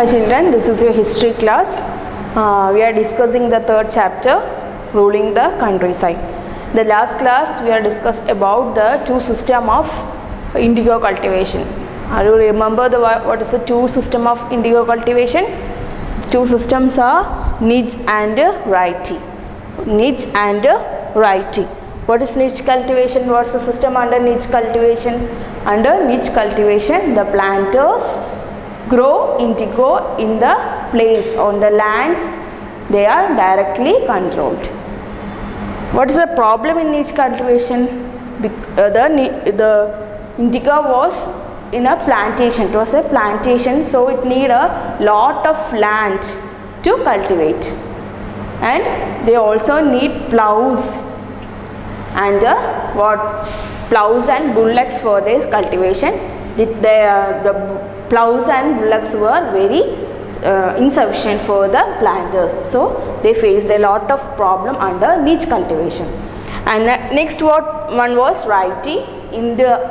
Hi children, this is your history class. We are discussing the third chapter, ruling the countryside. The last class we are discussed about the two system of indigo cultivation. Are you remember what is the two system of indigo cultivation? Two systems are niche and variety. Niche and variety. What is niche cultivation? What is the system under niche cultivation? Under niche cultivation, the planters grow indigo in the place on the land they are directly controlled. What is the problem in niche cultivation? The indigo was in a plantation. It was a plantation, so it need a lot of land to cultivate, and they also need plows and plows and bullocks for this cultivation. The plows and bullocks were very insufficient for the planters, so they faced a lot of problem under niche cultivation. And next one was variety.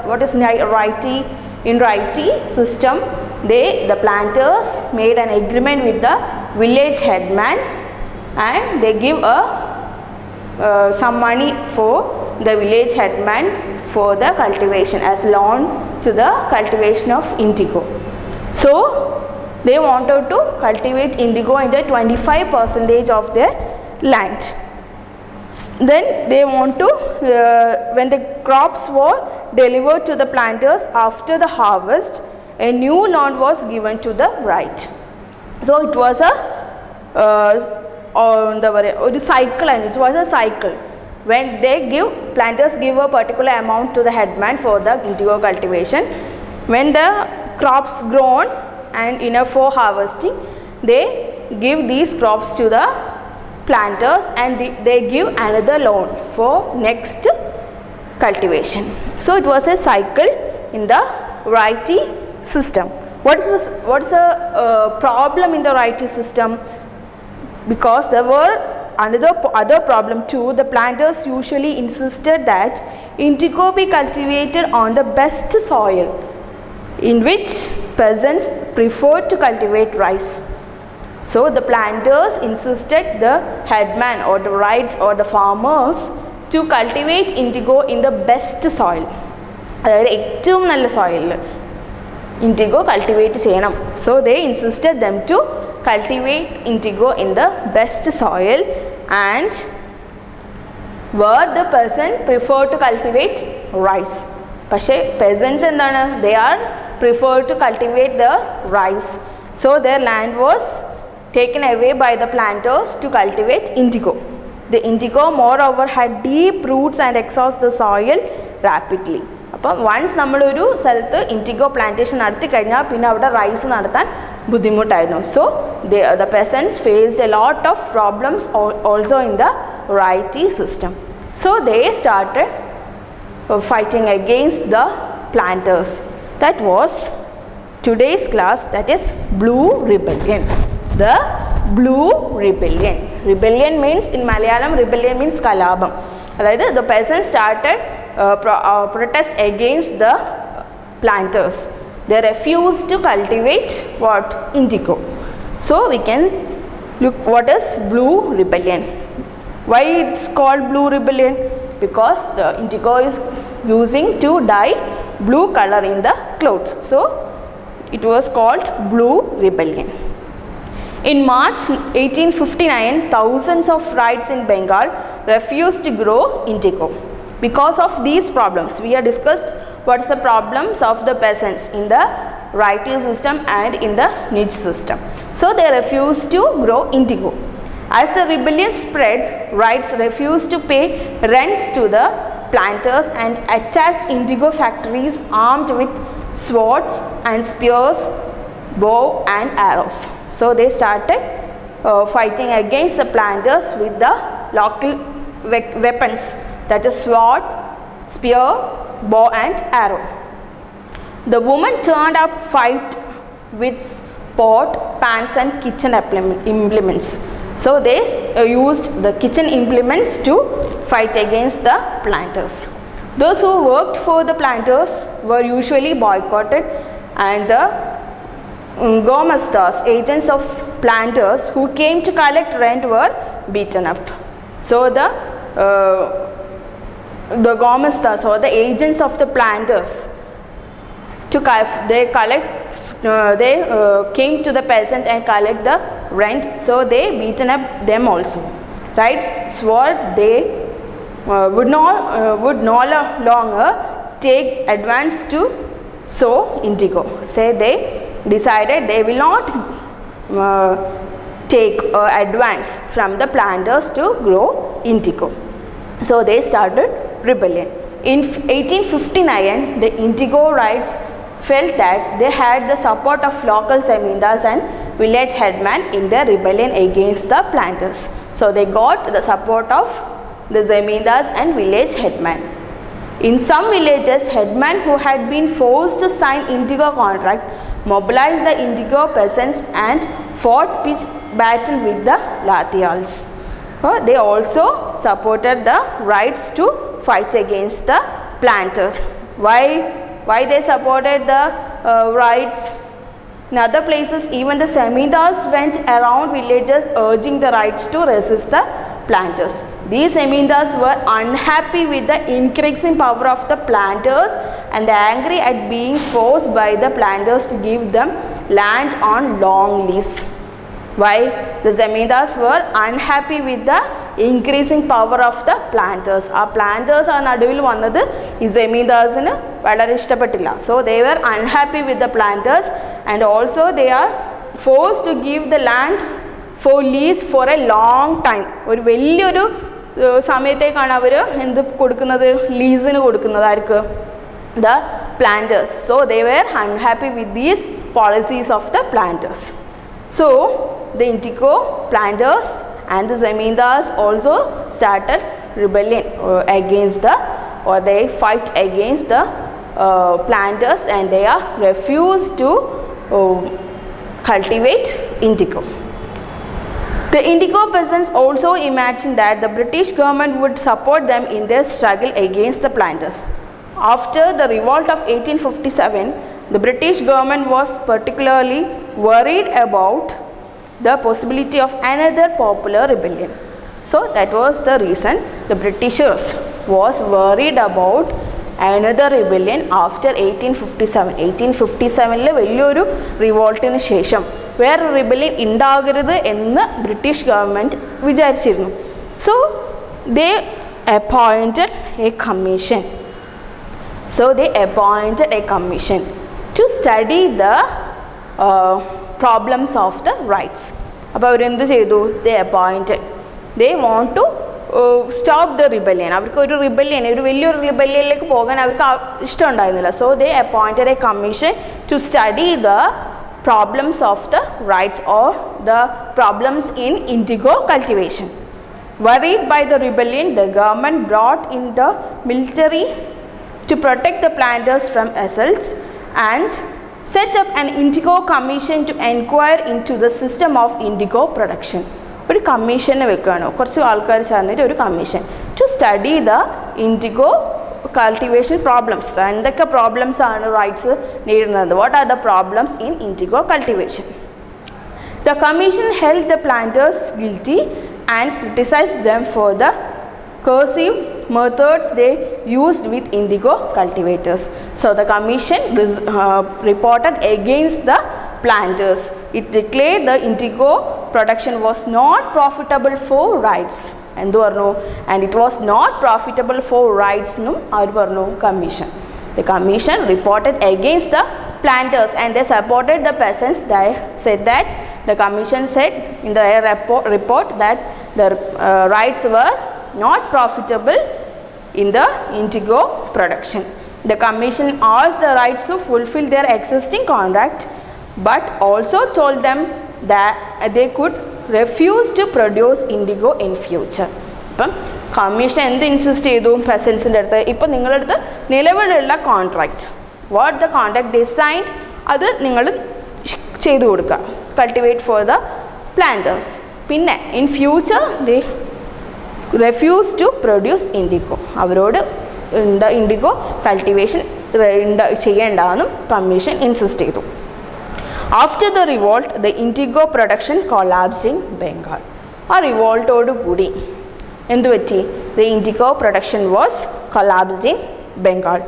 What is variety? In variety system, the planters made an agreement with the village headman, and they give some money for the village headman for the cultivation as loan to the cultivation of indigo. So they wanted to cultivate indigo in the 25% of their land. Then they want to, when the crops were delivered to the planters after the harvest, a new loan was given to the right. So it was a cycle, and it was a cycle. When planters give a particular amount to the headman for the indigo cultivation. When the crops grown and enough for harvesting, they give these crops to the planters, and they give another loan for next cultivation. So it was a cycle in the variety system. What is the problem in the variety system? Because there were other problem too. The planters usually insisted that indigo be cultivated on the best soil, in which peasants preferred to cultivate rice. So the planters insisted the headman or the rights or the farmers to cultivate indigo in the best soil. ഏറ്റവും നല്ല soil indigo cultivate ചെയ്യണം. So they insisted them to cultivate indigo in the best soil, and where the peasant prefer to cultivate rice. പക്ഷേ peasants എന്താണ്? They are prefer to cultivate the rice. So their land was taken away by the planters to cultivate indigo. The indigo moreover had deep roots and exhausts the soil rapidly. അപ്പം once നമ്മളൊരു സ്ഥലത്ത് indigo plantation നടത്തി കഴിഞ്ഞാൽ പിന്നെ അവിടെ rice നടത്താൻ ബുദ്ധിമുട്ടായിരുന്നു. So the peasants faced a lot of problems also in the variety system. So they started fighting against the planters. That was today's class, that is Blue Rebellion. The Blue Rebellion. Rebellion means, in Malayalam, rebellion means kalabam. The peasants started protest against the planters. They refused to cultivate what? Indigo. So we can look what is Blue Rebellion. Why it's called Blue Rebellion? Because the indigo is using to dye blue color in the clothes. So it was called Blue Rebellion. In March 1859, thousands of rights in Bengal refused to grow indigo. Because of these problems, we have discussed what is the problems of the peasants in the variety system and in the niche system. So they refused to grow indigo. As the rebellion spread, rights refused to pay rents to the planters and attacked indigo factories armed with swords and spears, bow and arrows. So they started fighting against the planters with the local weapons, that is sword, spear, bow and arrow. The women turned up fight with pot, pans and kitchen implements. So they used the kitchen implements to fight against the planters. Those who worked for the planters were usually boycotted, and the gomastas, agents of planters who came to collect rent, were beaten up. So the gomastas or the agents of the planters they came to the peasant and collect the rent, so they beaten up them also. Right? Swore they would no longer take advance to sow indigo. Say they decided they will not take advance from the planters to grow indigo. So they started rebellion. In 1859, the Indigo Rights felt that they had the support of local Zamindas and village headmen in their rebellion against the planters. So they got the support of the Zamindas and village headmen. In some villages, headmen who had been forced to sign indigo contract mobilized the indigo peasants and fought pitched battle with the Lathials. They also supported the rights to fight against the planters. Why they supported the rights? In other places, even the Zamindas went around villages urging the rights to resist the planters. These Zamindas were unhappy with the increasing power of the planters and angry at being forced by the planters to give them land on long lease. Why? The Zamindas were unhappy with the increasing power of the planters. Our planters are naduvil vannathu ee Zamindas nu valare ishtappettilla. So they were unhappy with the planters, and also they are forced to give the land for lease for a long time. Oru velliyoru സമയത്തേക്കാണ് അവർ എന്ത് കൊടുക്കുന്നത്, ലീസിന് കൊടുക്കുന്നത് ആർക്ക്? The planters. So they were unhappy with these policies of the planters. So the indigo planters and the Zamindas also started rebellion against the, or they fight against the planters, and they are refused to cultivate indigo. The indigo peasants also imagined that the British government would support them in their struggle against the planters. After the revolt of 1857, the British government was particularly worried about the possibility of another popular rebellion. So that was the reason the Britishers was worried about another rebellion after 1857. 1857 വലിയൊരു റിവോൾട്ടിന് ശേഷം വേറെ rebellion ഉണ്ടാകരുത് എന്ന് British government വിചാരിച്ചിരുന്നു. So they appointed A commission. to study the problems of the rights. അപ്പോൾ അവരെന്ത് ചെയ്തു? They appointed. They want to stop the rebellion. അവർക്ക് ഒരു റിബല്യൻ, ഒരു വലിയൊരു റിബല്യനിലേക്ക് പോകാൻ അവർക്ക് ഇഷ്ടമുണ്ടായിരുന്നില്ല. So they appointed a commission to study the problems of the rights or the problems in indigo cultivation. Worried by the rebellion, the government brought in the military to protect the planters from assaults and set up an indigo commission to inquire into the system of indigo production. ഒരു കമ്മീഷനെ വെക്കുകയാണ്, കുറച്ച് ആൾക്കാർ ചേർന്നിട്ട് ഒരു commission to study the indigo cultivation problems. എന്തൊക്കെ problems ആണ് റൈറ്റ്സ് നേരിടുന്നത്? What are the problems in indigo cultivation? The commission held the planters guilty and criticized them for the coercive methods they used with indigo cultivators. So the commission reported against the planters. It declared the indigo production was not profitable for rights. And it was not profitable for rights no commission. The commission reported against the planters and they supported the peasants. They said that the commission said in the report that the rights were not profitable in the indigo production. The commission asked the rights to fulfill their existing contract, but also told them that they could refuse to produce indigo in future. അപ്പം commission എന്ത് insist ചെയ്തു? പെസൻസിൻ്റെ അടുത്ത് ഇപ്പം നിങ്ങളുടെ അടുത്ത് നിലവിലുള്ള contract, what the contract design, അത് നിങ്ങൾ ചെയ്തു കൊടുക്കുക, കൾട്ടിവേറ്റ് ഫോർ ദ പ്ലാന്റേഴ്സ്. പിന്നെ in future they refused to produce indigo. അവരോട് ഇൻഡിഗോ കൾട്ടിവേഷൻ ചെയ്യേണ്ടെന്നും കമ്മീഷൻ ഇൻസിസ്റ്റ് ചെയ്തു. After the revolt, the indigo production collapsed in Bengal. ആ റിവോൾട്ടോട് കൂടി എന്തു പറ്റി? The indigo production was collapsed in Bengal.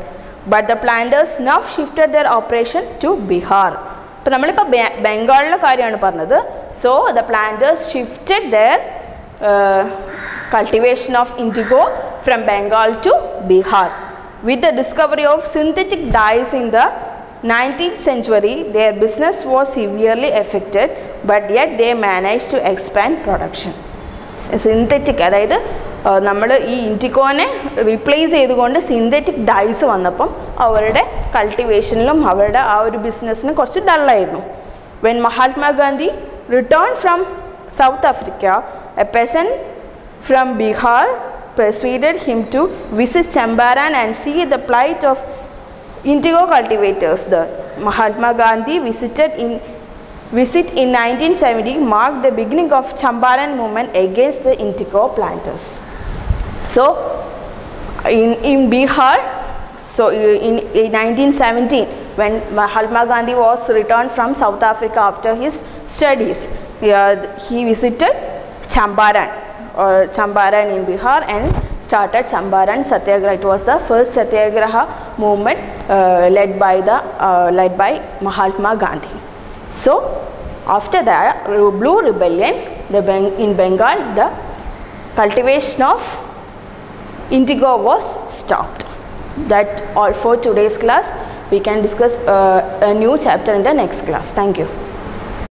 But the planters now shifted their operation to Bihar. ഇപ്പോൾ നമ്മളിപ്പോൾ ബംഗാളിലെ കാര്യമാണ് പറഞ്ഞത്. So the planters shifted their cultivation of indigo from Bengal to Bihar. With the discovery of synthetic dyes in the 19th century, their business was severely affected, but yet they managed to expand production. Synthetic, അതായത് നമ്മൾ ഈ ഇൻഡിഗോനെ replace ചെയ്തുകൊണ്ട് synthetic dyes വന്നപ്പം അവരുടെ കൾട്ടിവേഷനിലും അവരുടെ ആ ഒരു ബിസിനസ്സിനും കുറച്ച് ഡള്ളായിരുന്നു. When Mahatma Gandhi returned from South Africa, a peasant from Bihar persuaded him to visit Champaran and see the plight of indigo cultivators there. Mahatma Gandhi visit in 1970 marked the beginning of Champaran movement against the indigo planters. So in Bihar, so in 1917, when Mahatma Gandhi was returned from South Africa after his studies, he visited Champaran in Bihar and started Champaran Satyagraha. It was the first Satyagraha movement led by Mahatma Gandhi. So after that Blue Rebellion, in Bengal, the cultivation of indigo was stopped. That all for today's class. We can discuss a new chapter in the next class. Thank you.